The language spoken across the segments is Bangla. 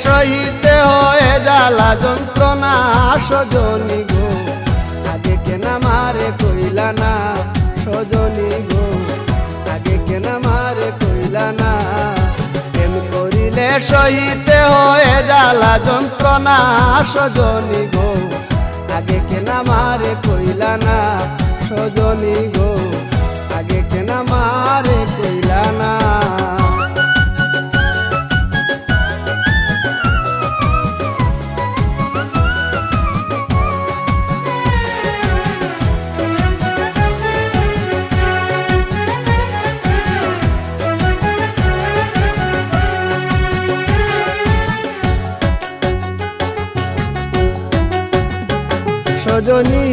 সহিতে হয় জ্বালা যন্ত্রণা সজনী গো, আগে কেন আমারে কইলা না সজনী গো, আগে কেন আমারে কইলা না। প্রেম করিলে সহিতে হয় জ্বালা যন্ত্রণা সজনী গো, আগে কেন আমারে কইলা না সজনী গো, আগে কেন আমারে কইলা না। সজনী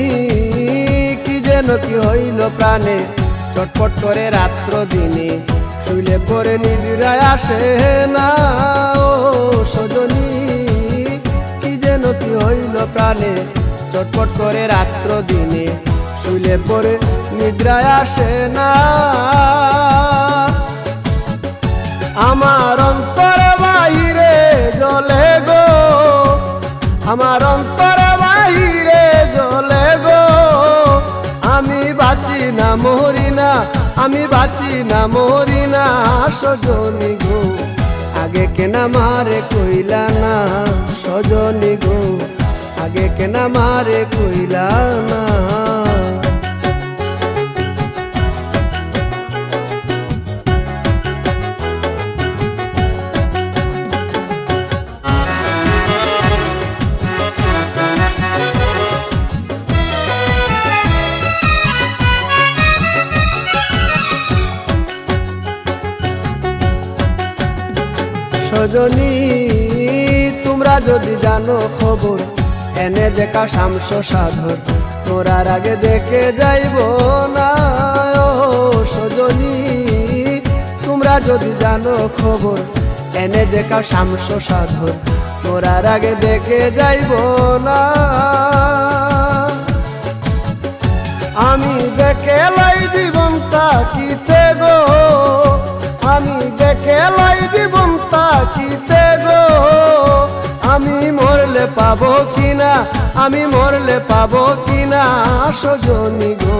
কি যেন কি হইল প্রাণে, চটপট করে রাত্র দিনে, শুইলে পরে নিবিড়ায় আসে না। ও সজনী কি যেন কি হইল প্রাণে, চটপট করে রাত্র দিনে, শুইলে পরে নিদ্রায় আসে না। আমার অন্তরে বাহিরে জ্বলে গো, আমার অন্তরে বাহিরে জ্বলে গো, আমি বাঁচি না মরি না, আমি বাঁচি না মরি না সজনী গো, আগে কেন আমারে কইলা না সজনী গো, আগে কেন আমারে কইলা না। সজনী তোমরা যদি জানো খবর, এনে দেখা শামস সাধর, মোরার আগে দেখে যাইব না। ও সজনী তোমরা যদি জানো খবর, এনে দেখা শামস সাধর, মোরার আগে দেখে যাইব না। আমি দেখে লাই জীবন তাকিতে গো, আমি দেখে লাই জীবন তাকিতে গো, আমি মরলে পাবো কিনা, আমি মরলে পাবো কিনা সজনী গো,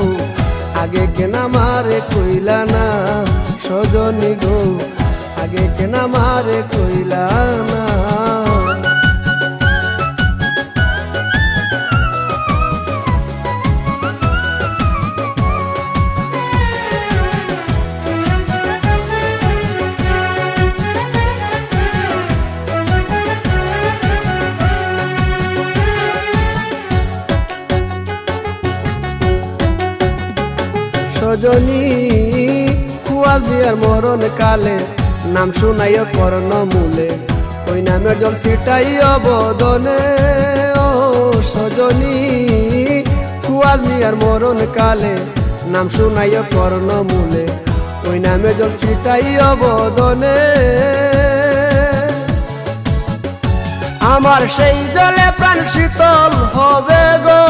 আগে কেন আমারে কইলা না সজনী গো, আগে কেন আমারে কইলা না। সজনী কুয়াল বিয়ার মরণ কালে, নাম শুনাইও কর্ণ মূলে, ওই নামের জল ছিটাইও বদনে। ও সজনী কুয়াল বিয়ার মরণ কালে, নাম শুনাইও কর্ণ মূলে, ওই নামের জল ছিটাইও বদনে। আমার সেই জলে প্রাণ শীতল হবে গো,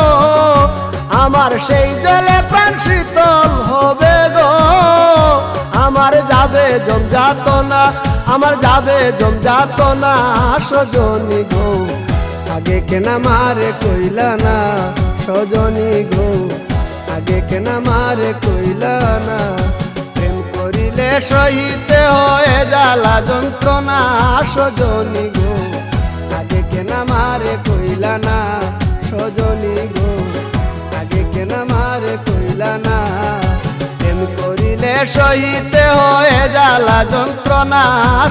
আমার সেই জলে প্রাণ শীতল হবে গো, আমার যাবে জমযাতনা, আমার যাবে জমযাতনা সজনী গো, আগে কেন আমারে কইলা না সজনী গো, আগে কেন আমারে কইলা না। প্রেম করিলে সহিতে হয় জ্বালা যন্ত্রণা সজনী গো, আগে কেন আমারে কইলা না সজনী গো, আগে কেন আমারে কইলা না। প্রেম করিলে সহিতে হয় জ্বালা যন্ত্রণা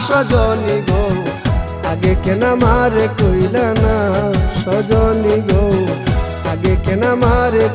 সজনী গো, আগে কেন আমারে কইলা না সজনী গো, আগে কেন আমারে